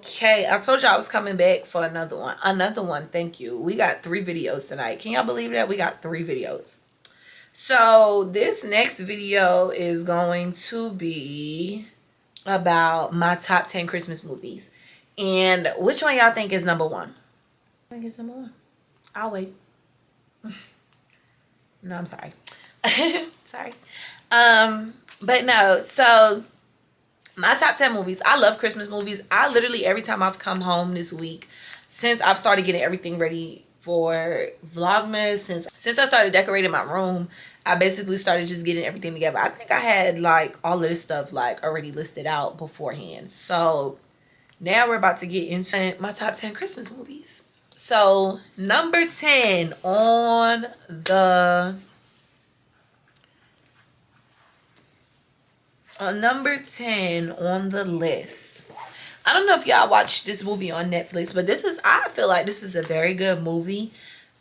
Okay, I told you I was coming back for another one. Another one, thank you. We got 3 videos tonight. Can y'all believe that? We got 3 videos. So this next video is going to be about my top 10 Christmas movies. And which one y'all think is number 1? I think it's number 1. I'll wait. No, I'm sorry. Sorry. But no, so my top 10 movies. I love Christmas movies. I literally, every time I've come home this week, since I've started getting everything ready for Vlogmas, since I started decorating my room, I basically started just getting everything together. I think I had like all of this stuff like already listed out beforehand. So now we're about to get into my top 10 Christmas movies. So number 10 on the number 10 on the list. I don't know if y'all watched this movie on Netflix, but I feel like this is a very good movie.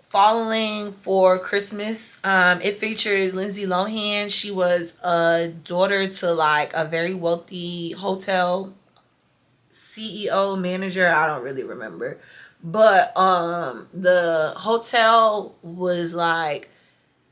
Falling for Christmas. It featured Lindsay Lohan. She was a daughter to like a very wealthy hotel CEO, manager. I don't really remember. But the hotel was like,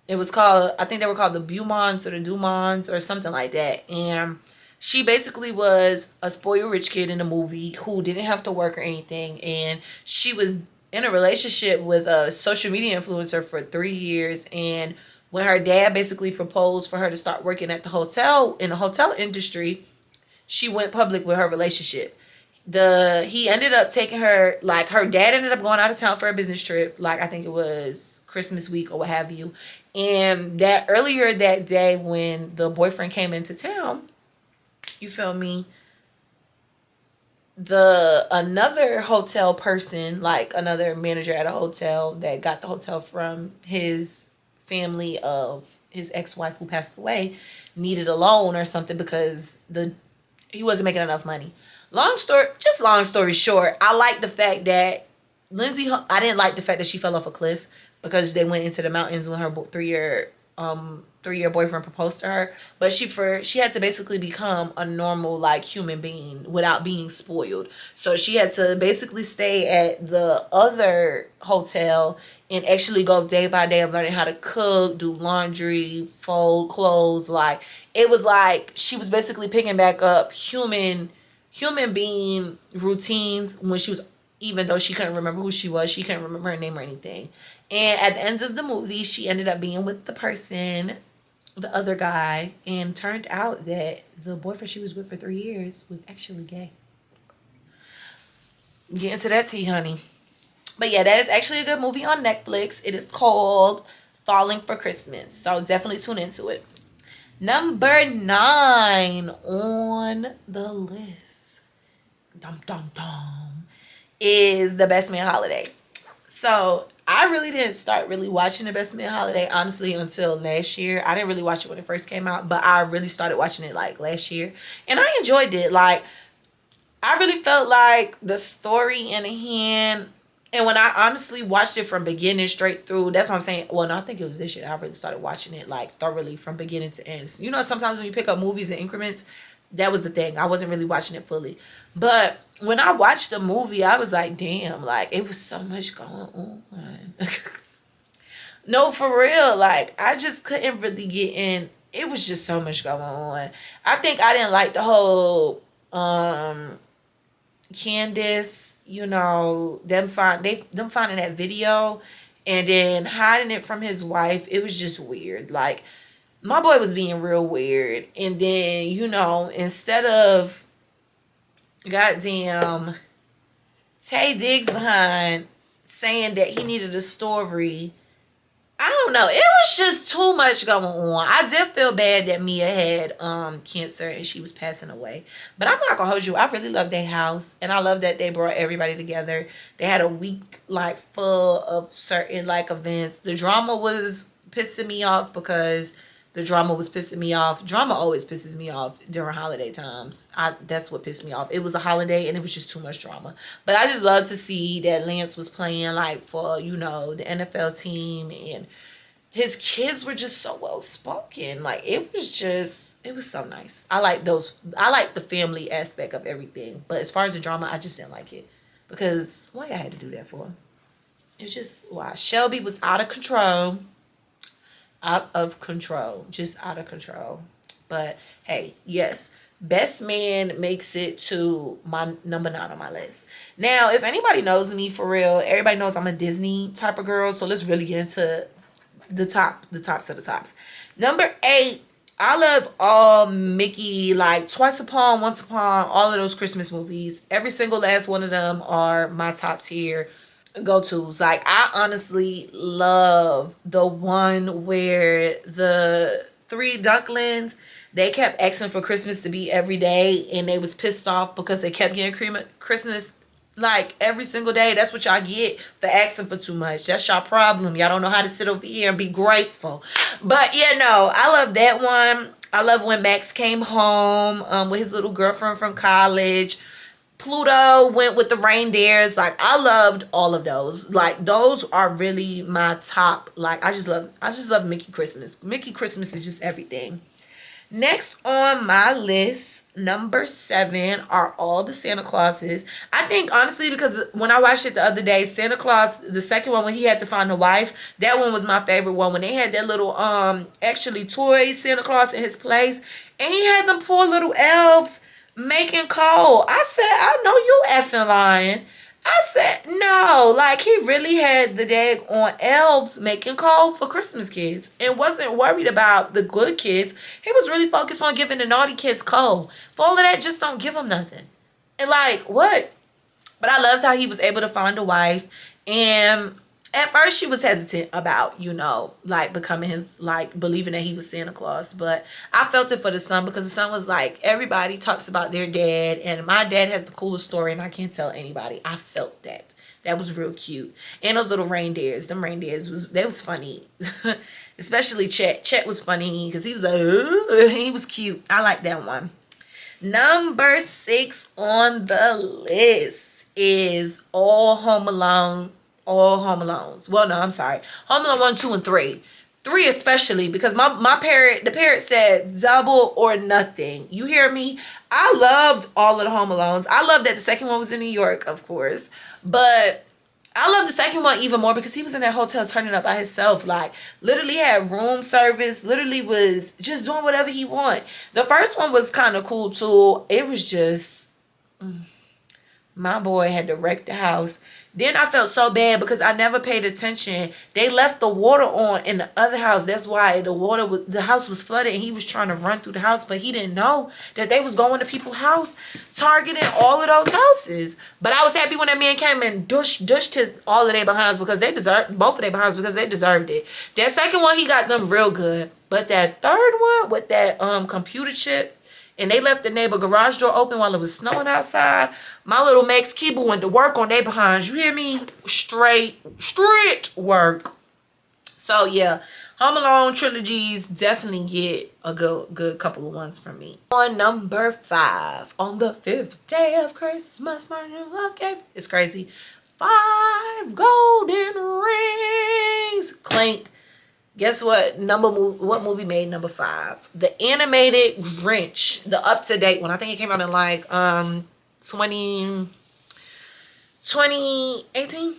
it was called, I think they were called the Beaumonts or the Dumonts or something like that. And she basically was a spoiled rich kid in the movie who didn't have to work or anything. And she was in a relationship with a social media influencer for 3 years. And when her dad basically proposed for her to start working at the hotel, in the hotel industry, she went public with her relationship. He ended up taking her, like her dad ended up going out of town for a business trip, like I think it was Christmas week or what have you. And that earlier that day when the boyfriend came into town, you feel me, another hotel person, like another manager at a hotel that got the hotel from his family of his ex-wife who passed away, needed a loan or something because he wasn't making enough money. Long story short, I like the fact that I didn't like the fact that she fell off a cliff because they went into the mountains when her 3-year boyfriend proposed to her. But she had to basically become a normal like human being without being spoiled. So she had to basically stay at the other hotel and actually go day by day of learning how to cook, do laundry, fold clothes. Like it was like she was basically picking back up human being routines when she was, even though she couldn't remember who she was, she couldn't remember her name or anything. And at the end of the movie, she ended up being with the other guy, and turned out that the boyfriend she was with for 3 years was actually gay. Get into that tea, honey. But yeah, that is actually a good movie on Netflix. It is called Falling for Christmas. So definitely tune into it. Number 9 on the list, is The Best Man Holiday. So I really didn't start really watching The Best Man Holiday, honestly, until last year. I didn't really watch it when it first came out, but I really started watching it like last year. And I enjoyed it. Like, I really felt like the story in hand, and when I honestly watched it from beginning straight through, that's what I'm saying. Well, no, I think it was this year I really started watching it like thoroughly from beginning to end. You know, sometimes when you pick up movies in increments, that was the thing. I wasn't really watching it fully. But when I watched the movie, I was like, damn, like it was so much going on. No, for real. Like I just couldn't really get in. It was just so much going on. I think I didn't like the whole Candace, you know, them finding that video and then hiding it from his wife. It was just weird. Like my boy was being real weird. And then, you know, instead of goddamn Tay Diggs behind saying that he needed a story, I don't know. It was just too much going on. I did feel bad that Mia had cancer and she was passing away. But I'm not gonna hold you. I really love their house. And I love that they brought everybody together. They had a week like full of certain like events. The drama was pissing me off because drama always pisses me off during holiday times. That's what pissed me off. It was a holiday and it was just too much drama. But I just love to see that Lance was playing like for, you know, the NFL team, and his kids were just so well spoken. Like it was so nice. I like the family aspect of everything. But as far as the drama, I just didn't like it. Because why I had to do that for? It was just why Shelby was out of control. Out of control. Just out of control. But hey, yes. Best Man makes it to my number 9 on my list. Now, if anybody knows me for real, everybody knows I'm a Disney type of girl. So let's really get into the tops of the tops. Number 8, I love all Mickey, like Twice Upon, Once Upon, all of those Christmas movies. Every single last one of them are my top tier go-tos. Like, I honestly love the one where the 3 ducklings, they kept asking for Christmas to be every day, and they was pissed off because they kept getting Christmas like every single day. That's what y'all get for asking for too much. That's y'all problem. Y'all don't know how to sit over here and be grateful. But yeah, no, I love that one. I love when Max came home with his little girlfriend from college. Pluto went with the reindeers. Like, I loved all of those. Like, those are really my top. Like, I just love Mickey Christmas. Mickey Christmas is just everything. Next on my list, number 7, are all the Santa Clauses. I think, honestly, because when I watched it the other day, Santa Claus, the second one when he had to find a wife, that one was my favorite one. When they had that little, actually toy Santa Claus in his place, and he had them poor little elves making coal. I said, I know you effing lying. I said, no, like, he really had the dag on elves making coal for Christmas kids and wasn't worried about the good kids. He was really focused on giving the naughty kids coal. For all of that, just don't give them nothing. And like, what? But I loved how he was able to find a wife. And at first she was hesitant about, you know, like becoming his, like believing that he was Santa Claus. But I felt it for the son, because the son was like, everybody talks about their dad, and my dad has the coolest story and I can't tell anybody. I felt that. That was real cute. And those little reindeers, them reindeers, was funny. Especially Chet. Chet was funny because he was like, ooh, he was cute. I like that one. Number 6 on the list is All Home Alone. All Home Alones. Well, no, I'm sorry. Home Alone 1, 2, and 3. 3 especially, because the parrot said double or nothing. You hear me? I loved all of the Home Alones. I loved that the second one was in New York, of course. But I love the second one even more because he was in that hotel turning up by himself. Like, literally had room service. Literally was just doing whatever he wanted. The first one was kind of cool too. It was just... my boy had to wreck the house. Then I felt so bad because I never paid attention. They left the water on in the other house. That's why the house was flooded, and he was trying to run through the house, but he didn't know that they was going to people's house, targeting all of those houses. But I was happy when that man came and dushed to all of their behinds, because they deserved both of their behinds, because they deserved it. That second one, he got them real good. But that third one with that computer chip, and they left the neighbor garage door open while it was snowing outside. My little Max Keeble went to work on their behinds. You hear me? Straight work. So yeah, Home Alone trilogies definitely get a good couple of ones from me. On number 5, on the 5th day of Christmas, my new love gave. It's crazy. 5 golden rings. Clink. Guess what? What movie made number 5? The animated Grinch, the up-to-date one. I think it came out in like 2018.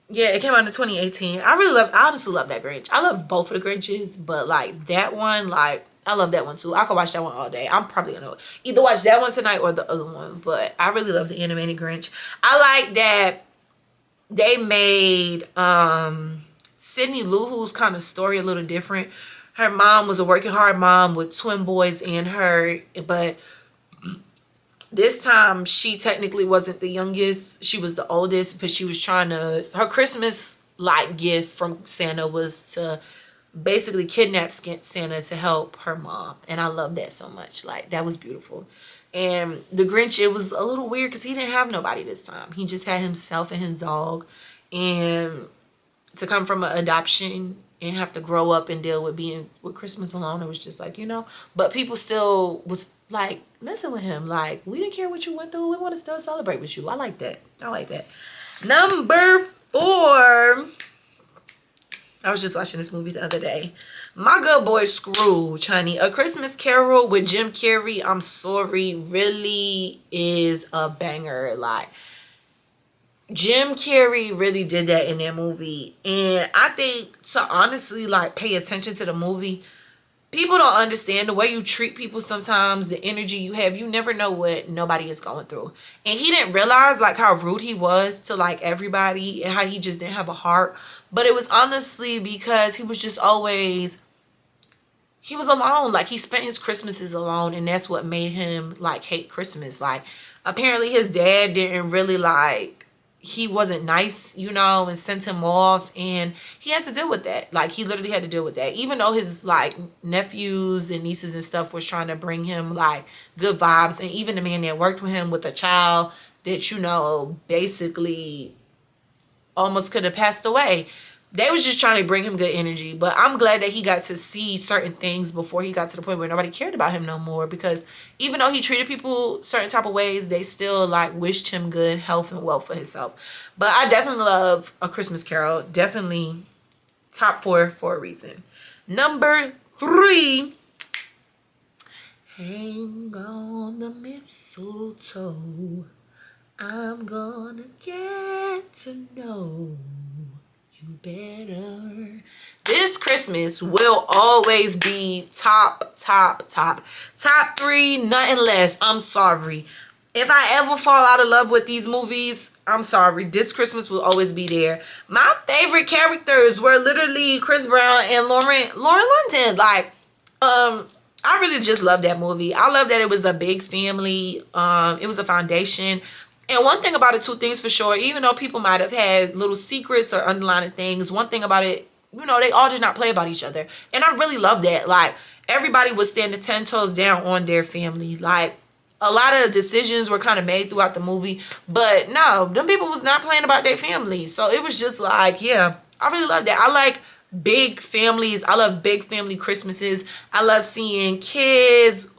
Yeah, it came out in 2018. I honestly love that Grinch. I love both of the Grinches, but like that one, like I love that one too. I could watch that one all day. I'm probably gonna either watch that one tonight or the other one, but I really love the animated Grinch. I like that they made Sydney Lou Who's kind of story a little different. Her mom was a working hard mom with twin boys and her, but this time she technically wasn't the youngest. She was the oldest, but she was trying to, her Christmas like gift from Santa was to basically kidnap Santa to help her mom. And I love that so much. Like, that was beautiful. And the Grinch, it was a little weird because he didn't have nobody this time. He just had himself and his dog. And to come from an adoption and have to grow up and deal with being with Christmas alone, it was just like, you know, but people still was like messing with him. Like, we didn't care what you went through. We want to still celebrate with you. I like that. I like that. Number 4. I was just watching this movie the other day. My Good Boy Scrooge, honey. A Christmas Carol with Jim Carrey, I'm sorry, really is a banger. Like, Jim Carrey really did that in that movie. And I think to honestly, like, pay attention to the movie, people don't understand the way you treat people sometimes, the energy you have. You never know what nobody is going through. And he didn't realize, like, how rude he was to, like, everybody and how he just didn't have a heart. But it was honestly because he was just always, he was alone. Like, he spent his Christmases alone, and that's what made him, like, hate Christmas. Like, apparently his dad didn't really, like, he wasn't nice, you know, and sent him off, and he had to deal with that. Like, he literally had to deal with that. Even though his, like, nephews and nieces and stuff was trying to bring him, like, good vibes, and even the man that worked with him with a child that, you know, basically almost could have passed away. They was just trying to bring him good energy. But I'm glad that he got to see certain things before he got to the point where nobody cared about him no more. Because even though he treated people certain type of ways, they still, like, wished him good health and wealth for himself. But I definitely love A Christmas Carol. Definitely top 4 for a reason. Number 3. Hang on the mistletoe. I'm gonna get to know you better. This Christmas will always be top 3, nothing less. I'm sorry. If I ever fall out of love with these movies, I'm sorry. This Christmas will always be there. My favorite characters were literally Chris Brown and Lauren London. Like, I really just love that movie. I love that it was a big family. It was a foundation. And one thing about it, 2 things for sure, even though people might have had little secrets or underlying things, one thing about it, you know, they all did not play about each other. And I really love that. Like, everybody was standing 10 toes down on their family. Like, a lot of decisions were kind of made throughout the movie. But no, them people was not playing about their family. So it was just like, yeah, I really love that. I like big families. I love big family Christmases. I love seeing kids,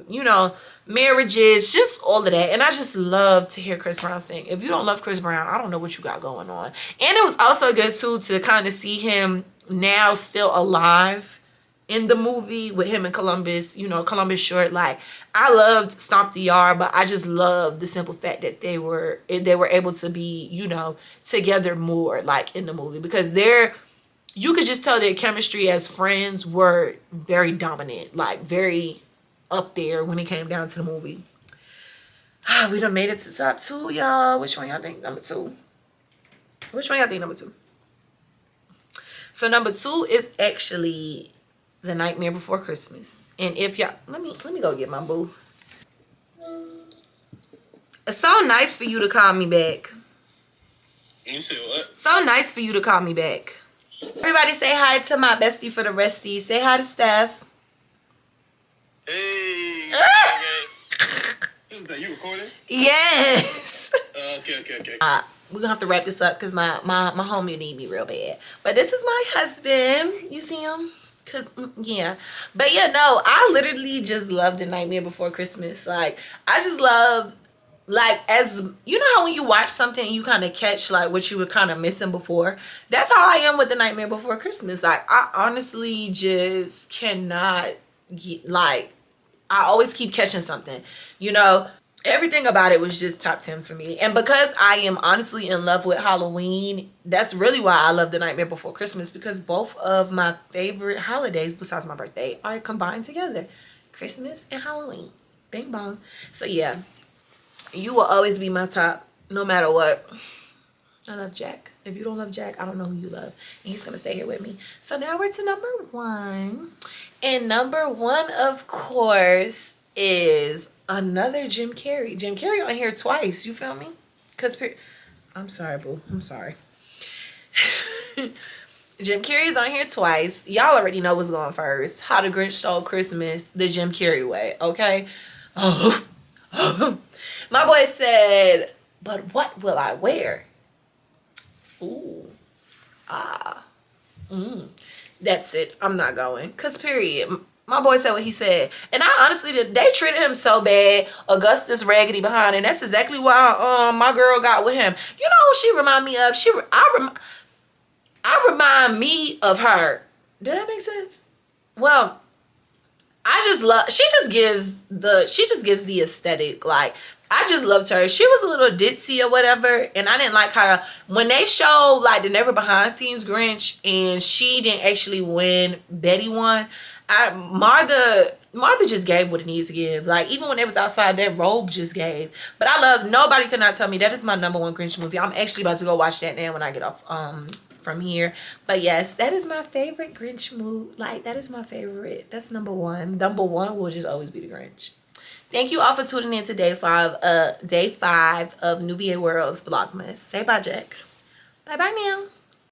you know, marriages, just all of that. And I just love to hear Chris Brown sing. If you don't love Chris Brown, I don't know what you got going on. And it was also good too to kind of see him now still alive in the movie with him and Columbus, you know, Columbus Short. Like, I loved Stomp the Yard, but I just loved the simple fact that they were able to be, you know, together more, like, in the movie, because you could just tell their chemistry as friends were very dominant, like very up there when it came down to the movie. We done made it to top 2, y'all. Which one y'all think number 2? Which one y'all think number 2? So number 2 is actually The Nightmare Before Christmas. And if y'all, let me go get my boo. It's so nice for you to call me back. You said what? So nice for you to call me back. Everybody say hi to my bestie for the resties. Say hi to Steph. Hey. Okay. Who's that? You recording? Yes. Okay. We're gonna have to wrap this up because my homie need me real bad. But this is my husband. You see him? Cause yeah. But yeah, no, I literally just love The Nightmare Before Christmas. Like, I just love, like, as you know how when you watch something you kind of catch like what you were kind of missing before. That's how I am with The Nightmare Before Christmas. Like, I honestly just cannot get, like, I always keep catching something, you know. Everything about it was just top 10 for me. And because I am honestly in love with Halloween, that's really why I love The Nightmare Before Christmas, because both of my favorite holidays besides my birthday are combined together. Christmas and Halloween. Bing bong. So yeah, you will always be my top no matter what. I love Jack. If you don't love Jack, I don't know who you love. And he's going to stay here with me. So now we're to number 1. And number 1, of course, is another Jim Carrey. Jim Carrey on here twice. You feel me? Because, I'm sorry, boo. I'm sorry. Jim Carrey's on here twice. Y'all already know what's going first. How the Grinch Stole Christmas, the Jim Carrey way. Okay? Oh. My boy said, but what will I wear? Ooh. That's it. I'm not going. Because period. My boy said what he said. And I honestly, they treated him so bad. Augustus Raggedy behind. And that's exactly why my girl got with him. You know who she remind me of? I remind me of her. Did that make sense? Well, I just love, she just gives the aesthetic. Like, I just loved her. She was a little ditzy or whatever, and I didn't like her when they showed like the never behind scenes Grinch and she didn't actually win. Betty won. Martha just gave what it needs to give. Like, even when it was outside, that robe just gave. But I love, nobody could not tell me that is my #1 Grinch movie. I'm actually about to go watch that now when I get off from here. But yes, that is my favorite Grinch movie. Like, that is my favorite. That's #1. #1 will just always be the Grinch. Thank you all for tuning in to day 5 of Noviae World's Vlogmas. Say bye, Jack. Bye bye now.